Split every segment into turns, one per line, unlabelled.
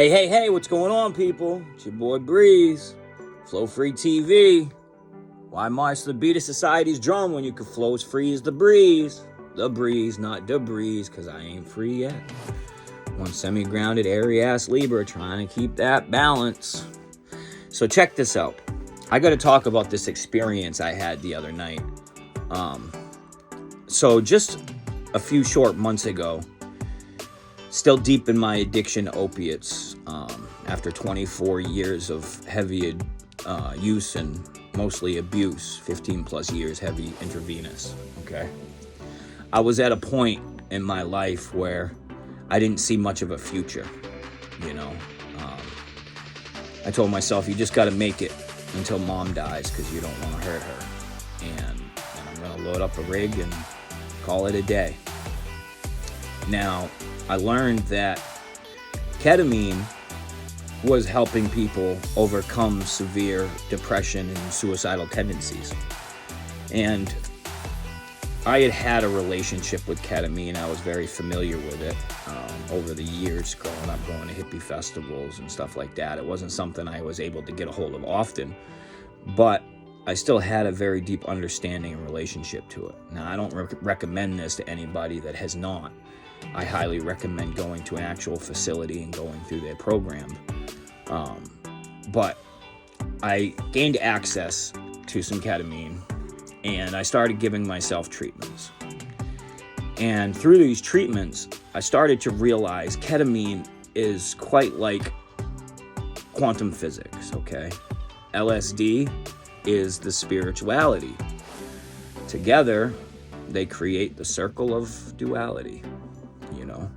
Hey, what's going on, people? It's your boy Breeze, FloFree TV. Why march the beat of society's drum when you can flow as free as the breeze? The breeze, not the breeze, because I ain't free yet. One semi-grounded, airy-ass Libra trying to keep that balance. So check this out. I got to talk about this experience I had the other night. So just a few short months ago, still deep in my addiction to opiates, after 24 years of heavy use and mostly abuse, 15 plus years heavy intravenous, okay? I was at a point in my life where I didn't see much of a future, you know? I told myself, you just got to make it until mom dies because you don't want to hurt her. And I'm going to load up a rig and call it a day. Now, I learned that ketamine was helping people overcome severe depression and suicidal tendencies. And I had a relationship with ketamine. I was very familiar with it over the years growing up, going to hippie festivals and stuff like that. It wasn't something I was able to get a hold of often, but I still had a very deep understanding and relationship to it. Now, I don't recommend this to anybody that has not. I highly recommend going to an actual facility and going through their program. But I gained access to some ketamine, and I started giving myself treatments. And through these treatments, I started to realize ketamine is quite like quantum physics, okay? LSD is the spirituality. Together, they create the circle of duality. You know,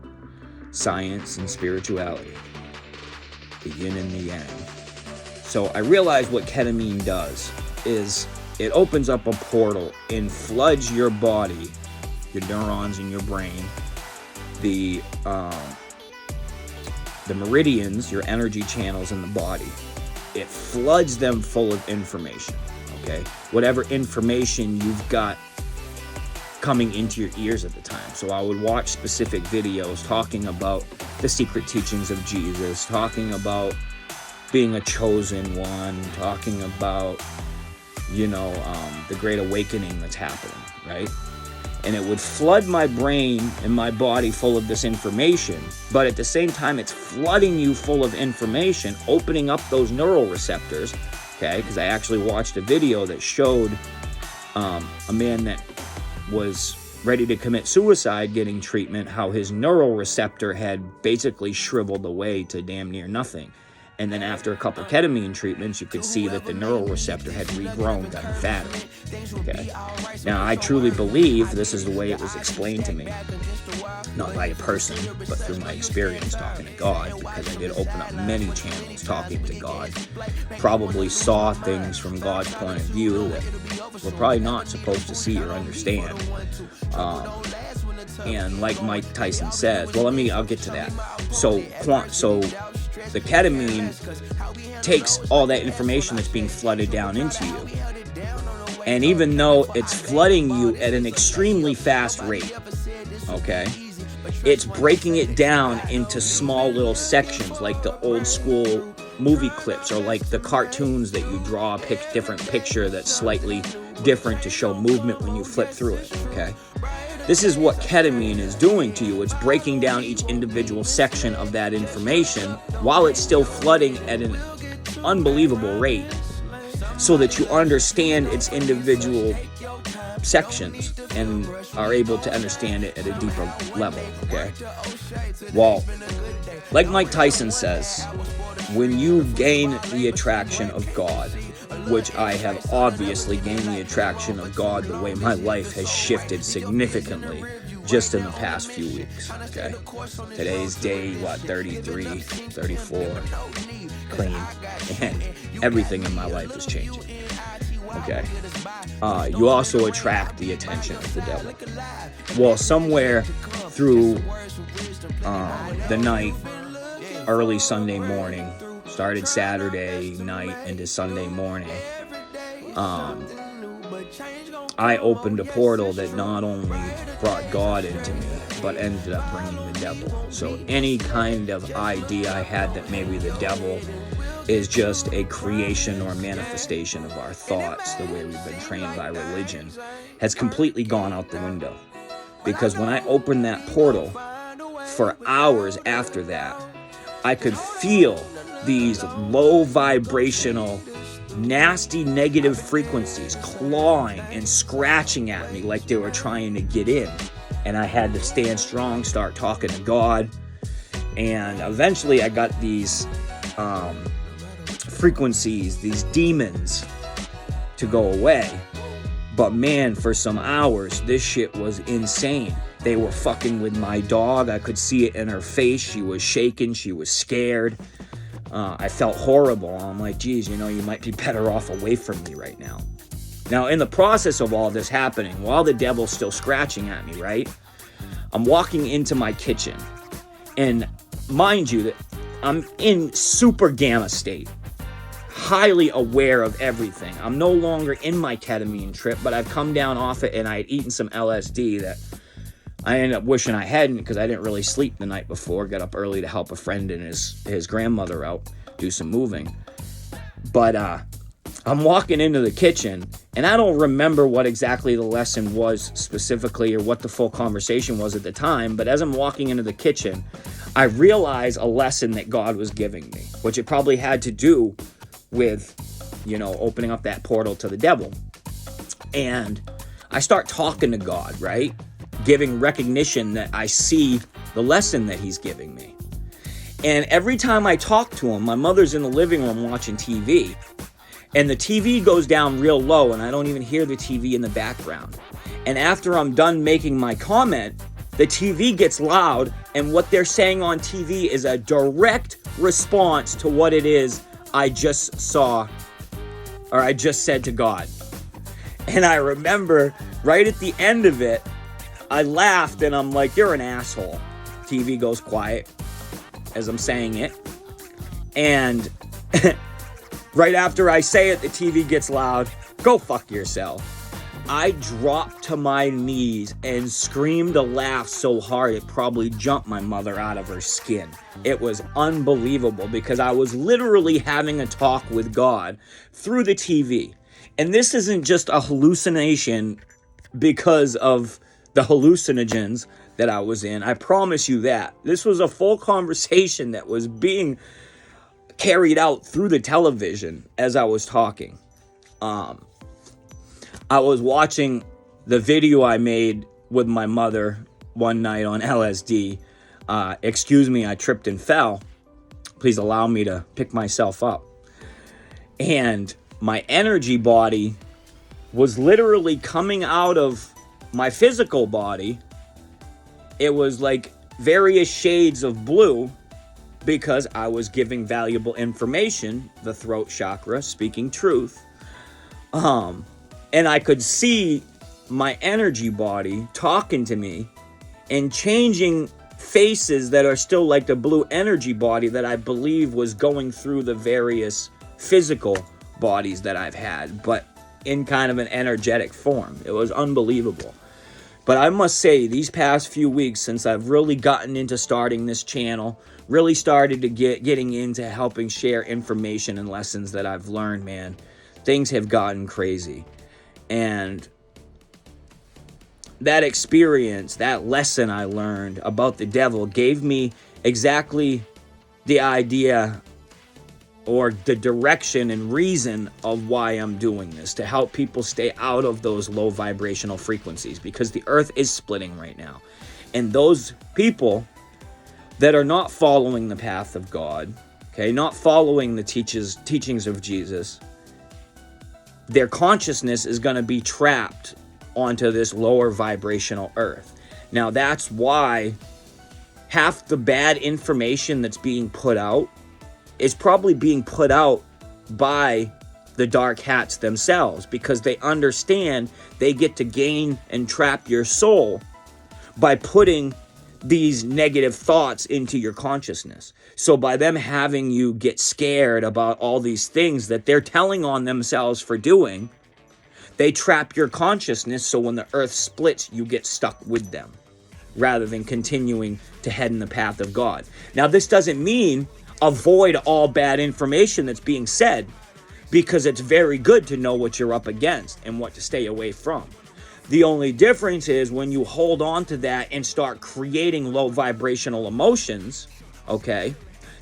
science and spirituality, the yin and the yang. So I realized what ketamine does is it opens up a portal and floods your body, your neurons in your brain, the meridians, your energy channels in the body. It floods them full of information, okay? Whatever information you've got coming into your ears at the time. So I would watch specific videos talking about the secret teachings of Jesus, talking about being a chosen one, talking about, the great awakening that's happening, right? And it would flood my brain and my body full of this information, but at the same time, it's flooding you full of information, opening up those neural receptors, okay? Because I actually watched a video that showed a man that was ready to commit suicide getting treatment, how his neural receptor had basically shriveled away to damn near nothing. And then after a couple ketamine treatments, you could see that the neural receptor had regrown, gotten fatter. Okay. Now, I truly believe this is the way it was explained to me. Not by a person, but through my experience talking to God, because I did open up many channels talking to God. Probably saw things from God's point of view that we're probably not supposed to see or understand. And like Mike Tyson says, I'll get to that. So the ketamine takes all that information that's being flooded down into you. And even though it's flooding you at an extremely fast rate, okay, it's breaking it down into small little sections, like the old school movie clips or like the cartoons that you draw a different picture that's slightly different to show movement when you flip through it, okay? This is what ketamine is doing to you. It's breaking down each individual section of that information while it's still flooding at an unbelievable rate so that you understand its individual sections and are able to understand it at a deeper level, okay? Well, like Mike Tyson says, when you gain the attraction of God, which I have obviously gained the attraction of God, the way my life has shifted significantly just in the past few weeks, okay? Today's day, 33, 34, clean, and everything in my life is changing, okay? You also attract the attention of the devil. Well, somewhere through the night, early Sunday morning, started Saturday night into Sunday morning, I opened a portal that not only brought God into me, but ended up bringing the devil. So any kind of idea I had that maybe the devil is just a creation or manifestation of our thoughts, the way we've been trained by religion, has completely gone out the window. Because when I opened that portal, for hours after that, I could feel these low vibrational, nasty negative frequencies clawing and scratching at me like they were trying to get in. And I had to stand strong, start talking to God. And eventually I got these frequencies, these demons, to go away. But man, for some hours, this shit was insane. They were fucking with my dog. I could see it in her face. She was shaking. She was scared. I felt horrible. I'm like, geez, you might be better off away from me right now. Now, in the process of all this happening, while the devil's still scratching at me, right? I'm walking into my kitchen. And mind you, that I'm in super gamma state. Highly aware of everything. I'm no longer in my ketamine trip, but I've come down off it, and I had eaten some LSD that I ended up wishing I hadn't, because I didn't really sleep the night before. Got up early to help a friend and his grandmother out do some moving. But I'm walking into the kitchen, and I don't remember what exactly the lesson was specifically or what the full conversation was at the time, but as I'm walking into the kitchen, I realize a lesson that God was giving me, which it probably had to do with, opening up that portal to the devil. And I start talking to God, right? Giving recognition that I see the lesson that he's giving me. And every time I talk to him, my mother's in the living room watching TV, and the TV goes down real low, and I don't even hear the TV in the background. And after I'm done making my comment, the TV gets loud, and what they're saying on TV is a direct response to what it is I just saw, or I just said to God. And I remember right at the end of it, I laughed, and I'm like, you're an asshole. TV goes quiet as I'm saying it. And right after I say it, the TV gets loud. Go fuck yourself. I dropped to my knees and screamed a laugh so hard it probably jumped my mother out of her skin. It was unbelievable, because I was literally having a talk with God through the TV. And this isn't just a hallucination because of the hallucinogens that I was in. I promise you that. This was a full conversation that was being carried out through the television as I was talking. I was watching the video I made with my mother one night on LSD. Excuse me, I tripped and fell. Please allow me to pick myself up. And my energy body was literally coming out of my physical body. It was like various shades of blue, because I was giving valuable information, the throat chakra, speaking truth. And I could see my energy body talking to me and changing faces that are still like the blue energy body that I believe was going through the various physical bodies that I've had, but in kind of an energetic form. It was unbelievable. But I must say, these past few weeks, since I've really gotten into starting this channel, really started to getting into helping share information and lessons that I've learned, man, things have gotten crazy. And that experience, that lesson I learned about the devil gave me exactly the idea or the direction and reason of why I'm doing this, to help people stay out of those low vibrational frequencies, because the earth is splitting right now. And those people that are not following the path of God, okay, not following the teachings of Jesus, their consciousness is going to be trapped onto this lower vibrational earth. Now, that's why half the bad information that's being put out is probably being put out by the dark hats themselves, because they understand they get to gain and trap your soul by putting these negative thoughts into your consciousness. So by them having you get scared about all these things that they're telling on themselves for doing, They trap your consciousness, so when the earth splits, you get stuck with them, rather than continuing to head in the path of God. Now, this doesn't mean avoid all bad information that's being said, because it's very good to know what you're up against and what to stay away from. The only difference is when you hold on to that and start creating low vibrational emotions, okay,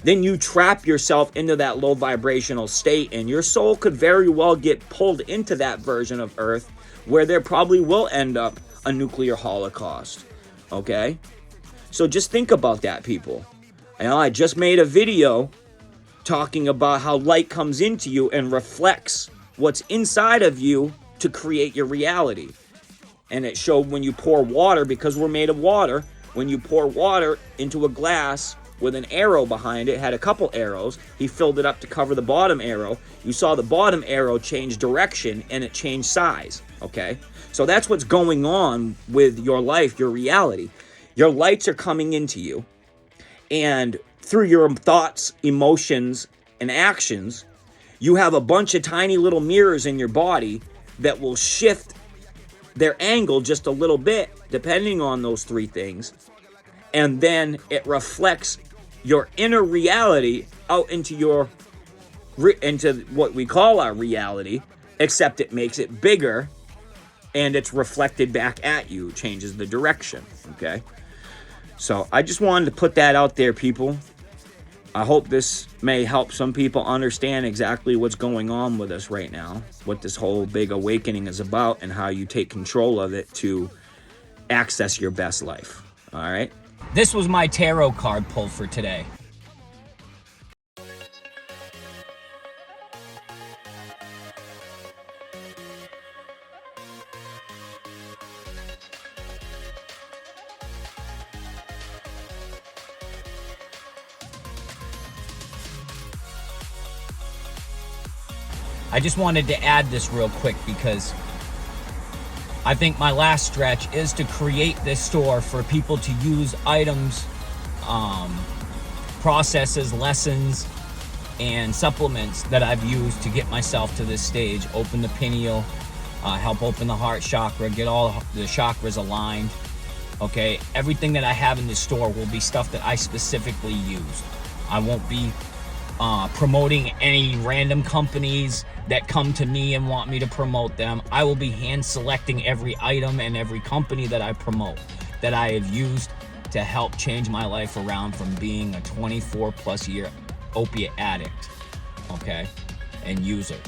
then you trap yourself into that low vibrational state, and your soul could very well get pulled into that version of Earth where there probably will end up a nuclear holocaust, okay? So just think about that, people. And I just made a video talking about how light comes into you and reflects what's inside of you to create your reality. And it showed when you pour water, because we're made of water, when you pour water into a glass with an arrow behind it, had a couple arrows, he filled it up to cover the bottom arrow. You saw the bottom arrow change direction and it changed size, okay? So that's what's going on with your life, your reality. Your lights are coming into you, and through your thoughts, emotions, and actions, you have a bunch of tiny little mirrors in your body that will shift their angle just a little bit, depending on those three things. And then it reflects your inner reality out into what we call our reality, except it makes it bigger and it's reflected back at you, changes the direction, okay? So I just wanted to put that out there, people. I hope this may help some people understand exactly what's going on with us right now, what this whole big awakening is about, and how you take control of it to access your best life. All right? This was my tarot card pull for today. I just wanted to add this real quick because I think my last stretch is to create this store for people to use items, processes, lessons, and supplements that I've used to get myself to this stage. Open the pineal, help open the heart chakra, get all the chakras aligned. Okay, everything that I have in this store will be stuff that I specifically used. I won't be promoting any random companies that come to me and want me to promote them. I will be hand selecting every item and every company that I promote, that I have used to help change my life around from being a 24 plus year opiate addict, okay, and user.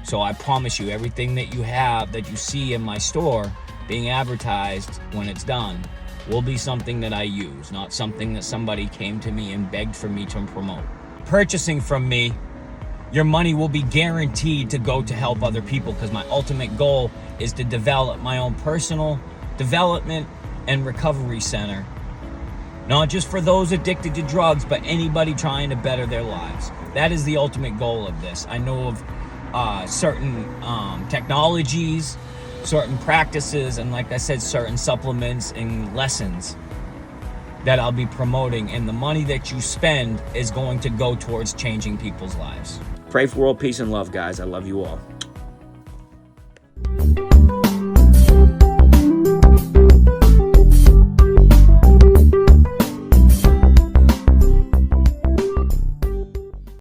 So I promise you, everything that you have, that you see in my store being advertised when it's done, will be something that I use, not something that somebody came to me and begged for me to promote. Purchasing from me, your money will be guaranteed to go to help other people, because my ultimate goal is to develop my own personal development and recovery center. Not just for those addicted to drugs, but anybody trying to better their lives. That is the ultimate goal of this. I know of certain technologies, certain practices, and like I said, certain supplements and lessons that I'll be promoting, and the money that you spend is going to go towards changing people's lives. Pray for world peace and love, guys. I love you all.